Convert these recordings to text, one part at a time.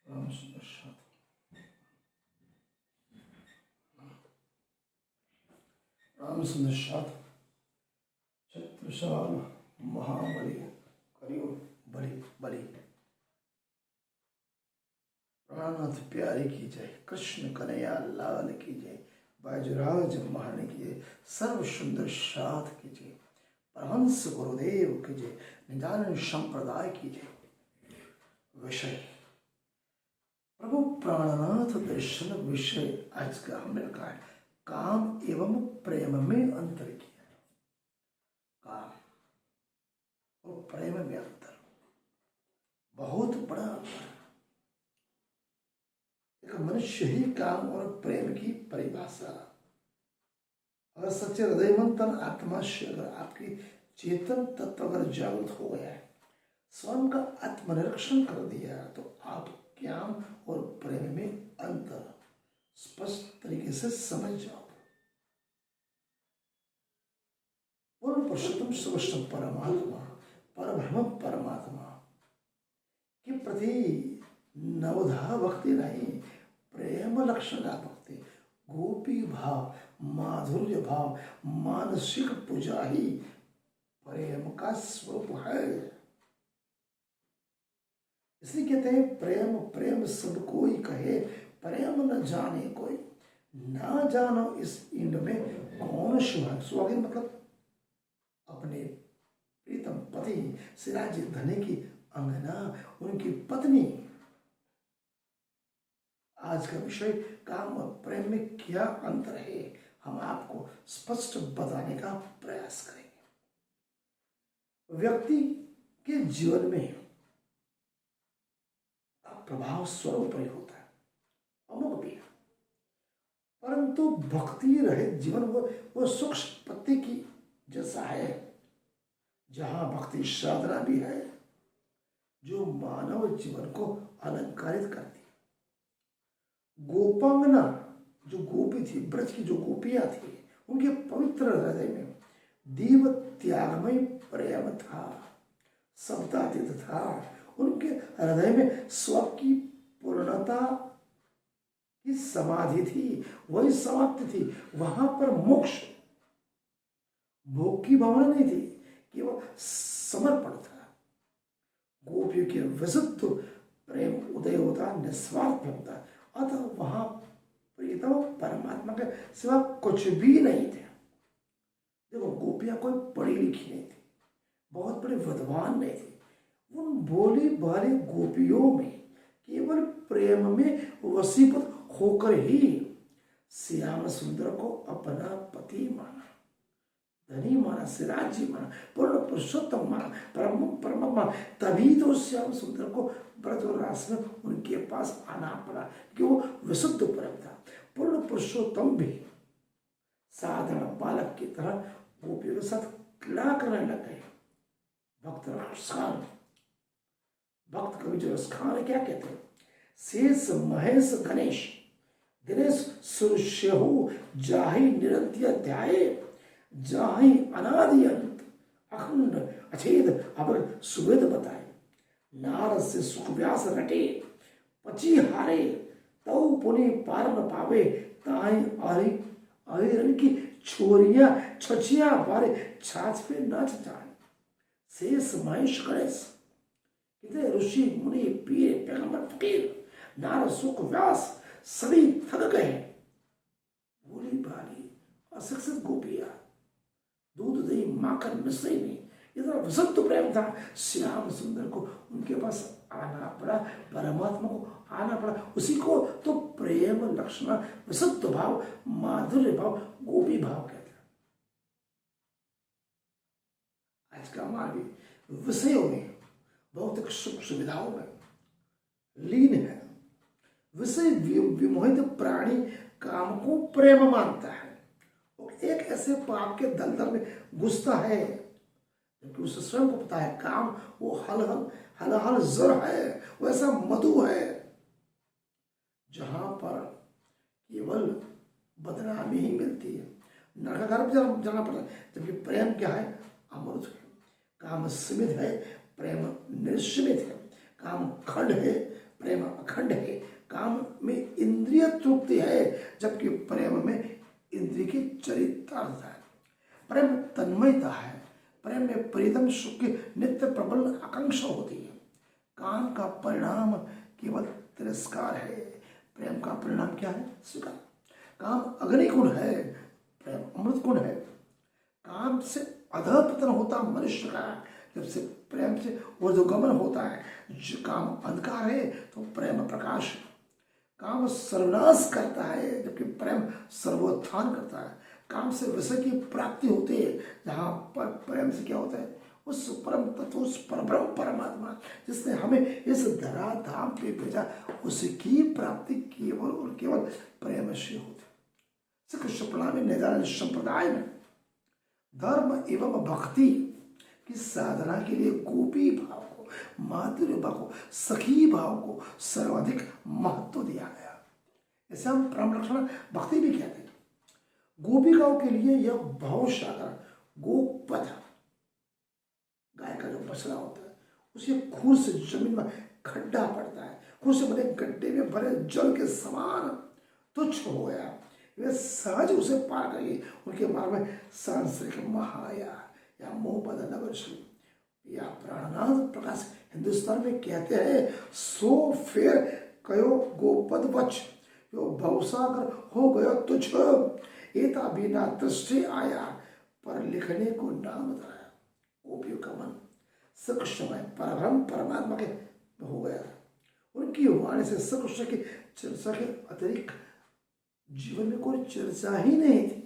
राम सुदर्शन राम सुदर्शन छत्रसाल महाबली करियो बड़ी बड़ी प्राणनाथ प्यारे की जय, कृष्ण कन्हैया लाल की जय, बाजूराज महारानी की जय, सर्व सुंदर साध की जय, परमहंस गुरुदेव की जय, निदान संप्रदाय की जय। विषय प्रभु प्राणनाथ दर्शन विषय आज का हमने कहा है काम एवं प्रेम में अंतर किया। काम और प्रेम में अंतर बहुत बड़ा अंतर है। एक मनुष्य ही काम और प्रेम की परिभाषा, अगर सच्चे हृदय मंथन आत्मा से अगर आपकी चेतन तत्व अगर जागृत हो गया है, स्वयं का आत्मनिरीक्षण कर दिया तो आप ज्ञान और प्रेम में अंतर स्पष्ट तरीके से समझ जाओ। पूर्ण पुरुषोत्तम सर्वोत्तम परमात्मा परब्रह्म परमात्मा के प्रति नवधा भक्ति नहीं, प्रेम लक्षणा भक्ति, गोपी भाव, माधुर्य भाव, मानसिक पूजा ही प्रेम का स्वरूप है। इसलिए कहते हैं प्रेम प्रेम सब कोई कहे, प्रेम न जाने कोई, ना जानो इस इंड में कौन सुहाग। सुहाग मतलब अपने प्रीतम पति सिराज धने की अंगना, उनकी पत्नी। आज का विषय काम और प्रेम में क्या अंतर है, हम आपको स्पष्ट बताने का प्रयास करेंगे। व्यक्ति के जीवन में प्रभाव स्वरूप ही होता है, अमुक भी है, परंतु भक्ति रहित जीवन वो सूक्ष्म पत्ती की जैसा है, जहां भक्ति साधना भी है जो मानव जीवन को अलंकारित करती है। गोपांगना जो गोपी थी, ब्रज की जो गोपियां थी, उनके पवित्र हृदय में दीव त्यागमय प्रेम था, शब्दातीत था। उनके हृदय में स्व की पूर्णता की समाधि थी, वही समाप्ति थी। वहां पर मोक्ष, भोग की भावना नहीं थी, केवल समर्पण था। गोपियों के विशुद्ध प्रेम उदय होता, निस्वार्थ होता, अतः वहां प्रीतम परमात्मा के सिवा कुछ भी नहीं थे। देखो, गोपियां कोई पढ़ी लिखी नहीं थी, बहुत बड़े विद्वान नहीं थी। उन भोली भाली गोपियों में केवल प्रेम में वशीभूत होकर ही श्याम सुंदर को अपना पति माना, धनी माना, सिराजी माना, पूर्ण पुरुषोत्तम माना, परम माना। तभी तो श्याम सुंदर को ब्रज और रास में उनके पास आना पड़ा, कि वो विशुद्ध प्रेम था। पूर्ण पुरुषोत्तम भी साधारण बालक की तरह गोपियों के साथ क्रीड़ा करने लग गए। भक्त रसखान, भक्त कवि जो रसखान क्या कहते हैं? शेष महेश गणेश, दिनेश सुरस्यहु जाहि निरंतर ध्याये, जाहि अनादि अंत अखंड अछेद अबर सुवेद बताए। नारद से सुख व्यास रटे, पची हारे तौ पुनि पार न पावे, ताई आरी आयरन की छोरियां छछियां बारे छाछ पे नाच जाए। शेष महेश गणेश कितने ऋषि मुनि पीर पैगंबर फकीर नारद सुख व्यास सभी थक गए। भोली भाली अशिक्षित गोपियां दूध दही माखन मिश्री में इतना विशुद्ध प्रेम था। श्याम सुंदर को उनके पास आना पड़ा, परमात्मा को आना पड़ा। उसी को तो प्रेम लक्षण, विशुद्ध भाव, माधुर्य भाव, गोपी भाव कहते हैं। आज का हमारे विषयों में भौतिक सुख सुविधाओं में लीन है। विषय विमोहित प्राणी काम को प्रेम मानता है और एक ऐसे पाप के दलदल में घुसता है, जबकि उसे स्वयं को पता है काम वो हल जर है, वैसा मधु है जहां पर केवल बदनामी ही मिलती है, नरकागार जाना पड़ता है। जबकि प्रेम क्या है? अमृत है। काम सीमित है, प्रेम निश्चित है। काम खंड है, प्रेम अखंड है, काम में इंद्रिय तृप्ति है, जबकि प्रेम में इंद्रिय की चरितार्थ है। प्रेम तन्मयता है, प्रेम में प्रीतम सुख की नित्य प्रबल आकांक्षा होती है। काम का परिणाम केवल तिरस्कार है, प्रेम का परिणाम क्या है? स्वीकार। काम अग्नि गुण है, प्रेम अमृत गुण है। काम से अधःपतन होता मनुष्य का, जब से प्रेम से ऊर्ध्वगमन होता है। जो काम अंधकार है तो प्रेम प्रकाश है। काम सर्वनाश करता है, जबकि प्रेम सर्वोत्थान करता है। काम से विषय की प्राप्ति होती है, जहाँ पर प्रेम से क्या होता है? उस परम तत्व, उस परब्रह्म परमात्मा जिसने हमें इस धरा धाम पे भेजा, उसकी प्राप्ति केवल और केवल प्रेम से होती है। श्री कृष्ण प्रणामी निदान संप्रदाय में धर्म एवं भक्ति की साधना के लिए गोपी भाव को, माधुर्य भाव को, सखी भाव को सर्वाधिक महत्व दिया गया। इसे हम प्रेम लक्षण भक्ति भी कहते हैं। गोपिकाओं के लिए यह भाव सागर गोपद, गाय का जो बछड़ा होता है, उसे खूर से जमीन में खड्डा पड़ता है, खूर से बने गड्ढे में भरे जल के समान तुच्छ हो गया। वे सहज उसे पार करेंगे। उनके मार्ग में सांसारिक महाया या मोह बदल नगर या प्राणनाथ प्रकाश हिंदुस्तान में कहते हैं, सो फेर कयो गोपद वच यो भवसागर हो गयो तुझ, एता बिना दृष्टि आया पर लिखने को नाम बताया। गोपियों का मन श्रीकृष्ण में परब्रह्म परमात्मा के हो गया। उनकी वाणी से श्रीकृष्ण की चर्चा के अतिरिक्त जीवन में कोई चर्चा ही नहीं थी,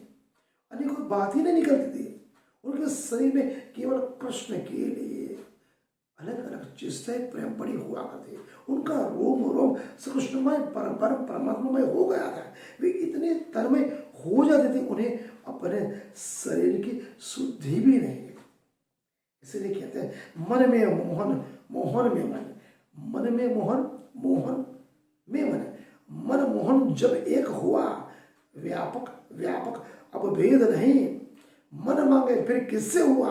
अनेकों बात ही नहीं निकलती थी। उनके शरीर में केवल कृष्ण के लिए अलग अलग चेष्टाएं प्रेम बड़ी हुआ करती। उनका रोम रोम श्री कृष्णमय परब्रह्म परमात्मामय हो गया था। वे इतने तन्मय हो जाते थे, उन्हें अपने शरीर की शुद्धि भी नहीं। इसलिए कहते हैं मन में मोहन, मोहन में मन, मन में मोहन, मोहन में मन। मन मोहन जब एक हुआ, व्यापक व्यापक अब भेद नहीं। मन मांगे फिर किससे हुआ?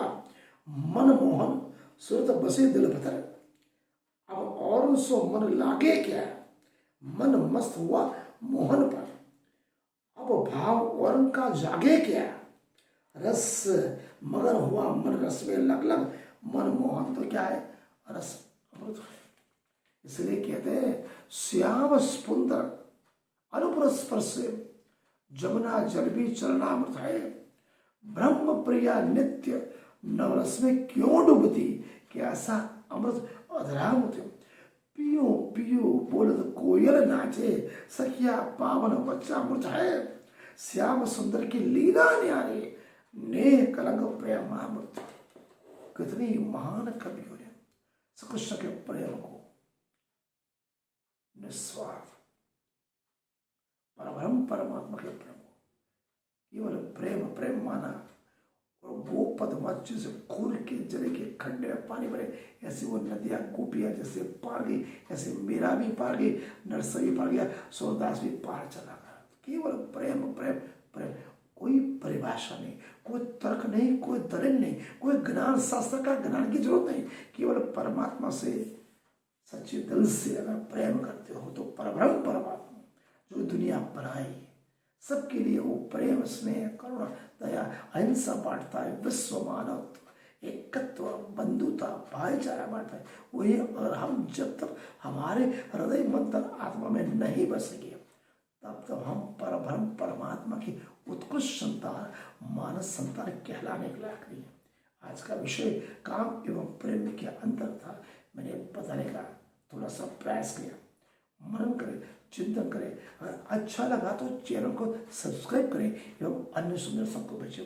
मन मोहन सुरत बसे दिल भतर, अब और सो मन लागे क्या? मन मस्त हुआ मोहन पर, अब भाव और का जागे क्या? रस मगन हुआ मन रस में लग लग, मन मोहन तो क्या है? रस अमृत है। इसलिए कहते हैं श्याम स्पुंदर अनुपर स्पर्श जमुना जल भी चरणामृत है। ब्रह्म प्रिया नित्य नवरस में क्यों डूबती, कैसा अमृत अधरामृत। पियो पियो बोलत कोयल नाचे, सखिया पावन बच्चा मृत है। श्याम सुंदर की लीला न्यारी, नेह कलंक प्रेमामृत। कितनी महान कवियों ने श्री कृष्ण के प्रेम को निस्वार्थ परब्रह्म परमात्मा के प्रेम को केवल प्रेम प्रेम माना। और गोपद मत्स्य से खूर के जले के खड्डे में पानी भरे, ऐसे वो नदियां गोपियां जैसे पार गई, ऐसे मीरा भी पार गई, नरसरी पार गया, सूरदास भी पार चला गया। केवल प्रेम प्रेम प्रेम, कोई परिभाषा नहीं, कोई तर्क नहीं, कोई दलिल नहीं, कोई ज्ञान शास्त्र का ज्ञान की जरूरत नहीं। केवल परमात्मा से सच्चे दिल से अगर प्रेम करते हो तो परब्रह्म परमात्मा जो दुनिया बनाई सबके लिए वो प्रेम स्नेह करुणा दया अहिंसा बांटता है, विश्व मानवत्व एकत्व बंधुता भाईचारा बांटता है वही। और हम जब तक हमारे हृदय मंथन आत्मा में नहीं बसेंगे तब तक हम परब्रह्म परमात्मा की उत्कृष्ट संतान मानस संतान कहलाने के लायक नहीं है। आज का विषय काम एवं प्रेम में क्या अंतर था, मैंने बताने का थोड़ा सा प्रयास किया। मनन करें, चिंतन करें। अगर अच्छा लगा तो चैनल को सब्सक्राइब करें एवं अन्य सुंदर सबको भेजें।